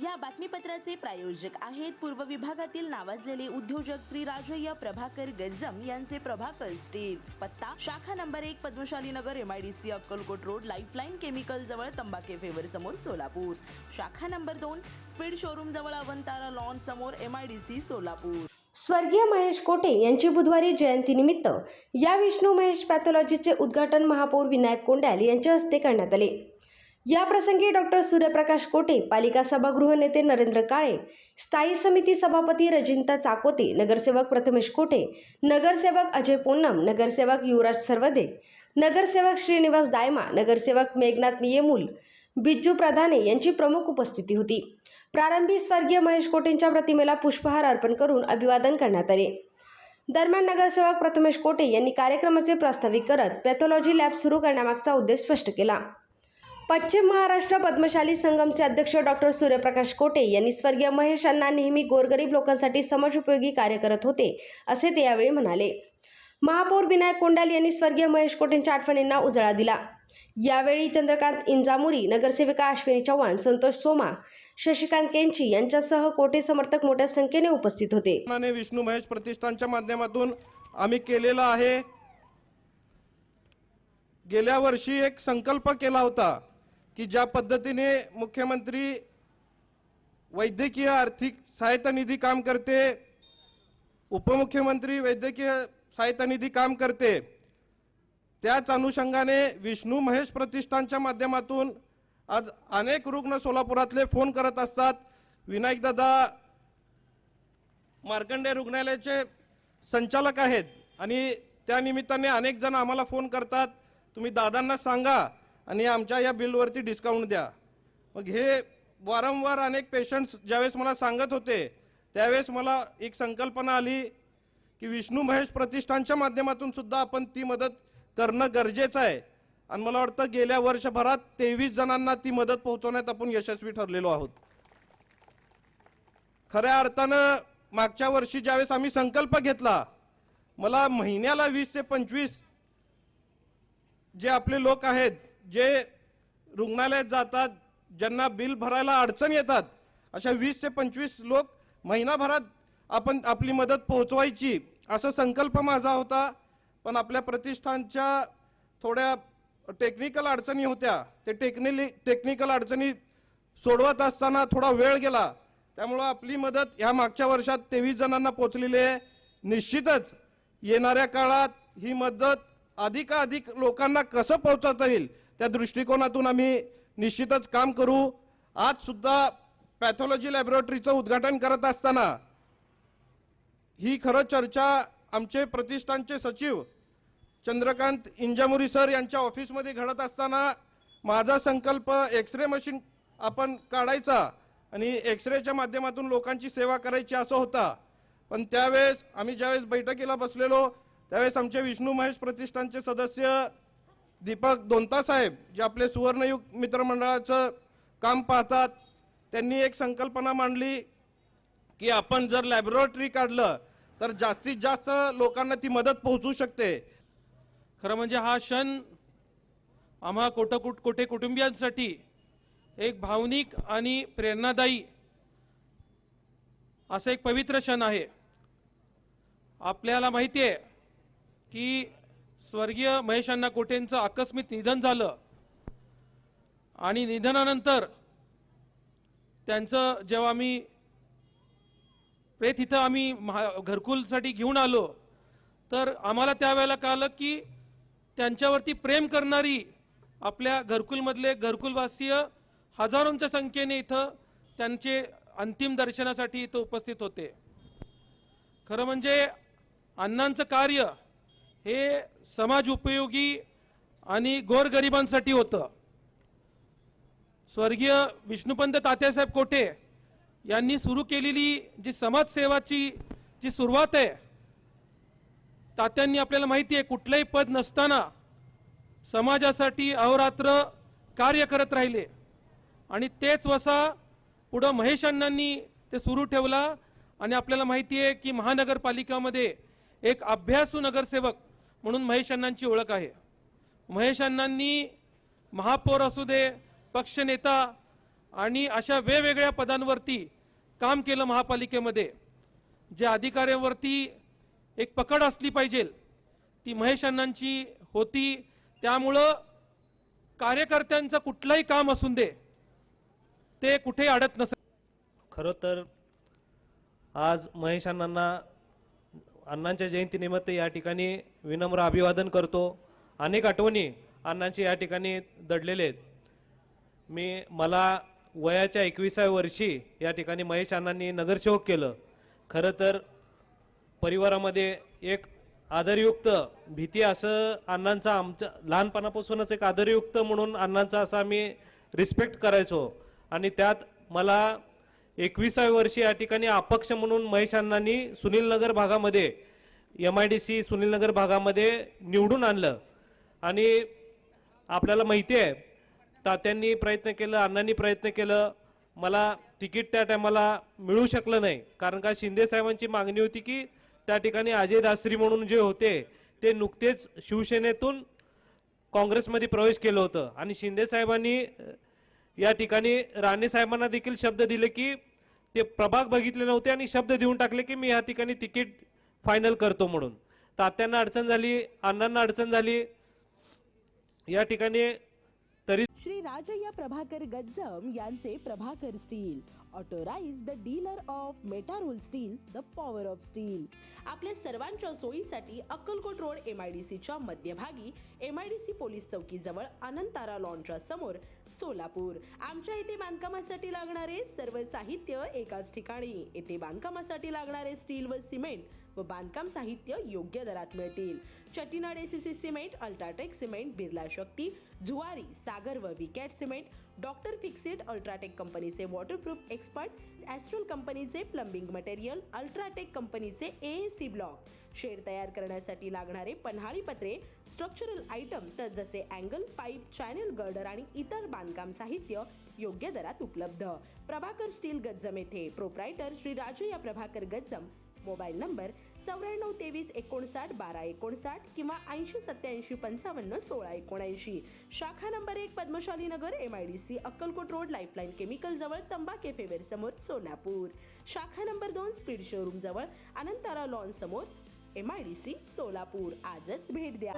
या बातमीपत्राचे प्रायोजक आहेत पूर्व विभागातील नावाजलेले उद्योजक श्री राजय्य प्रभाकर गज्जम यांचे प्रभाकर स्टील। पत्ता शाखा नंबर 1 पद्मशाली नगर MIDC Akkalkot road lifeline chemical जवळ तंबाखे फेवर समोर सोलापूर। शाखा नंबर 2 स्पीड शोरूम जवळ अवंतारा लॉन समोर MIDC सोलापूर। स्वर्गीय महेश कोटे यांची बुधवारी जयंतीनिमित्त या विष्णू महेश पॅथॉलॉजीचे उद्घाटन महापौर विनायक कोंडाल यांच्या हस्ते करण्यात आले। या प्रसंगी डॉक्टर सूर्यप्रकाश कोटे, पालिका सभागृह नेते नरेंद्र काळे, स्थायी समिती सभापती रजिंता चाकोते, नगरसेवक प्रथमेश कोटे, नगरसेवक अजय पूनम, नगरसेवक युवराज सर्वदे, नगरसेवक श्रीनिवास दायमा, नगरसेवक मेघनाथ नियमूल, बिज्जू प्रधाने यांची प्रमुख उपस्थिती होती। प्रारंभी स्वर्गीय महेश कोटेंच्या प्रतिमेला पुष्पहार अर्पण करून अभिवादन करण्यात आले। दरम्यान नगरसेवक प्रथमेश कोटे यांनी कार्यक्रमाचे प्रास्ताविक करत पॅथॉलॉजी लॅब सुरू करण्यामागचा उद्देश स्पष्ट केला। पश्चिम महाराष्ट्र पद्मशाली संगमचे अध्यक्ष डॉक्टर सूर्यप्रकाश कोटे यांनी स्वर्गीय महेश यांना नेहमी गोरगरीब लोकांसाठी समाजोपयोगी कार्य करत होते असे ते यावेळी म्हणाले। महापौर विनायक कोंडाल यांनी स्वर्गीय महेश कोटेंच्या आठवणींना उजाळा दिला। यावेळी चंद्रकांत इंजामुरी, नगरसेविका अश्विनी चव्हाण, संतोष सोमा, शशिकांत केंची यांच्यासह कोटे समर्थक मोठ्या संख्येने उपस्थित होते। विष्णू महेश प्रतिष्ठानच्या माध्यमातून आम्ही केलेला आहे। गेल्या वर्षी एक संकल्प केला होता की ज्या पद्धतीने मुख्यमंत्री वैद्यकीय आर्थिक सहायता निधी काम करते, उपमुख्यमंत्री वैद्यकीय सहायता निधी काम करते, त्याच अनुषंगाने विष्णू महेश प्रतिष्ठानच्या माध्यमातून आज अनेक रुग्ण सोलापुरातले फोन करत असतात। विनायक दादा मार्कंडे रुग्णालयाचे संचालक आहेत आणि त्या निमित्ताने अनेक जण आम्हाला फोन करतात, तुम्ही दादांना सांगा आणि आमच्या या बिलवरती डिस्काउंट द्या। मग हे वारंवार अनेक पेशंट्स ज्यावेळेस मला सांगत होते त्यावेळेस मला एक संकल्पना आली की विष्णू महेश प्रतिष्ठानच्या माध्यमातून सुद्धा आपण ती मदत करणं गरजेचं आहे। आणि मला वाटतं गेल्या वर्षभरात 23 जणांना ती मदत पोहोचवण्यात आपण यशस्वी ठरलेलो आहोत। खऱ्या अर्थानं मागच्या वर्षी ज्यावेळेस आम्ही संकल्प घेतला, मला महिन्याला 20 ते 25 जे आपले लोक आहेत, जे रुग्णालयात जातात, ज्यांना बिल भरायला अडचण येतात, अशा 20 ते 25 लोक महिनाभरात आपण आपली मदत पोहोचवायची असा संकल्प माझा होता। पण आपल्या प्रतिष्ठानच्या थोड्या टेक्निकल अडचणी होत्या, ते टेक्निकल अडचणी सोडवत असताना थोडा वेळ गेला, त्यामुळे आपली मदत ह्या मागच्या वर्षात 23 जणांना पोहोचलेली आहे। निश्चितच येणाऱ्या काळात ही मदत अधिकाधिक लोकांना कसं पोहोचवता येईल त्या दृष्टिकोनातून आम्ही निश्चितच काम करू। आज सुद्धा पॅथॉलॉजी लॅबोरेटरीचं उद्घाटन करत असताना ही खरं चर्चा आमचे प्रतिष्ठानचे सचिव चंद्रकांत इंजामुरी सर यांच्या ऑफिसमध्ये घडत असताना माझा संकल्प एक्सरे मशीन आपण काढायचा आणि एक्सरेच्या माध्यमातून लोकांची सेवा करायची असा होता। पण त्यावेळेस आम्ही ज्यावेळेस बैठकीला बसलेलो त्यावेळेस आमचे विष्णू महेश प्रतिष्ठानचे सदस्य दीपक दोंता साहेब, जे आपले सुवर्णयुग मित्रमंडळाचं काम पाहतात, त्यांनी एक संकल्पना मांडली की आपण जर लॅबोरेटरी काढलं तर जास्तीत जास्त लोकांना ती मदत पोहोचू शकते। खरं म्हणजे हा क्षण आम्हा कोटे कुटुंबियांसाठी एक भावनिक आणि प्रेरणादायी असा एक पवित्र क्षण आहे। आपल्याला माहिती आहे की स्वर्गीय महेश अण्णा कोटेंचं आकस्मिक निधन झालं आणि निधनानंतर त्यांचं जेव्हा आम्ही प्रेत इथं आम्ही घरकुलसाठी घेऊन आलो तर आम्हाला त्यावेळेला कळलं की त्यांच्यावरती प्रेम करणारी आपल्या घरकुलमधले घरकुलवासीय हजारोंच्या संख्येने इथं त्यांचे अंतिम दर्शनासाठी इथं उपस्थित होते। खरं म्हणजे अण्णांचं कार्य हे समाज उपयोगी आणि गोरगरिबांसाठी होतं। स्वर्गीय विष्णुपंत तात्यासाहेब कोटे यांनी सुरू केलेली जी समाजसेवाची जी सुरुवात आहे, तात्यांनी आपल्याला माहिती आहे कुठलंही पद नसताना समाजासाठी अहोरात्र कार्य करत राहिले आणि तेच वसा पुढे महेश अण्णांनी ते सुरू ठेवला। आणि आपल्याला माहिती आहे की महानगरपालिकामध्ये एक अभ्यासू नगरसेवक म्हणून महेश अण्णांची ओळख आहे। महेश अण्णांनी महापौर असू दे, पक्षनेता आणि अशा वेगवेगळ्या पदांवरती काम केलं महापालिकेमध्ये. ज्या अधिकाऱ्यांवरती एक पकड असली पाहिजे ती महेश अण्णांची होती. त्यामुळं कार्यकर्त्यांचं कुठलंही काम असून दे ते कुठेही अडत नसत. खरं तर आज महेश अण्णांच्या जयंतीनिमित्त या ठिकाणी विनम्र अभिवादन करतो. अनेक आठवणी अण्णांची या ठिकाणी दडलेले आहेत. मला वयाच्या 21व्या वर्षी या ठिकाणी महेश अण्णांनी नगरसेवक केलं. खरं तर परिवारामध्ये एक आदरयुक्त भीती असं अण्णांचा आमच्या लहानपणापासूनच एक आदरयुक्त म्हणून अण्णांचा असा आम्ही रिस्पेक्ट करायचो. आणि त्यात मला 21व्या वर्षी या ठिकाणी अपक्ष म्हणून महेश अण्णांनी सुनीलनगर भागामध्ये MIDC सुनीलनगर भागामध्ये निवडून आणलं. आणि आपल्याला माहिती आहे तात्यांनी प्रयत्न केलं, अण्णांनी प्रयत्न केलं. मला तिकीट त्या टायमाला मिळू शकलं नाही, कारण का शिंदे साहेबांची मागणी होती की त्या ठिकाणी अजय दासरी म्हणून जे होते ते नुकतेच शिवसेनेतून काँग्रेसमध्ये प्रवेश केलं होतं. आणि शिंदे साहेबांनी या ठिकाणी राणे साहेबांना देखील शब्द दिले की ते प्रभाग बघितले नव्हते आणि शब्द देऊन टाकले की मी या ठिकाणी तिकीट फायनल करतो म्हणून. तात्यांना अडचण झाली, अण्णांना अडचण झाली या ठिकाणी. तरी श्री राजय्या प्रभाकर गज्जम यांचे Prabhakar steel, authorize the dealer of Metarol steel, the power of steel. आपल्या सर्वांच्या सोयीसाठी अक्कलकोट रोड MIDC च्या मध्यभागी MIDC पोलीस चौकी जवळ अनंतारा लॉनच्या समोर सोलापूर. आमच्या इथे बांधकामासाठी लागणारे सर्व साहित्य एकाच ठिकाणी. येथे बांधकामासाठी लागणारे स्टील व सिमेंट व बांधकाम साहित्य योग्य दरात मिळतील. Chettinad ACC cement, UltraTech cement, Birla Shakti, Zuari, Sagar व Vicat cement, doctor Fixit, UltraTech कंपनीचे वॉटरप्रूफ एक्सपर्ट, ॲस्ट्रल कंपनीचे प्लंबिंग मटेरियल, अल्ट्राटेक कंपनीचे AAC ब्लॉक, शेड तयार करण्यासाठी लागणारे पन्हाळी पत्रे, स्ट्रक्चरल आयटम तर जसे अँगल, पाईप, चॅनल गर्डर आणि इतर बांधकाम साहित्य योग्य दरात उपलब्ध. प्रभाकर स्टील गज्जम येथे. Proprietor Shri Rajayya Prabhakar Gajjam. Mobile number 9423591259 किंवा 8087551679. शाखा नंबर 1 पद्मशाली नगर MIDC Akkalkot road lifeline chemical जवळ तंबा कॅफे वेर समोर सोलापूर. शाखा नंबर 2 स्पीड शोरूम जवळ अनंतारा लॉन समोर MIDC सोलापूर. आजच भेट द्या.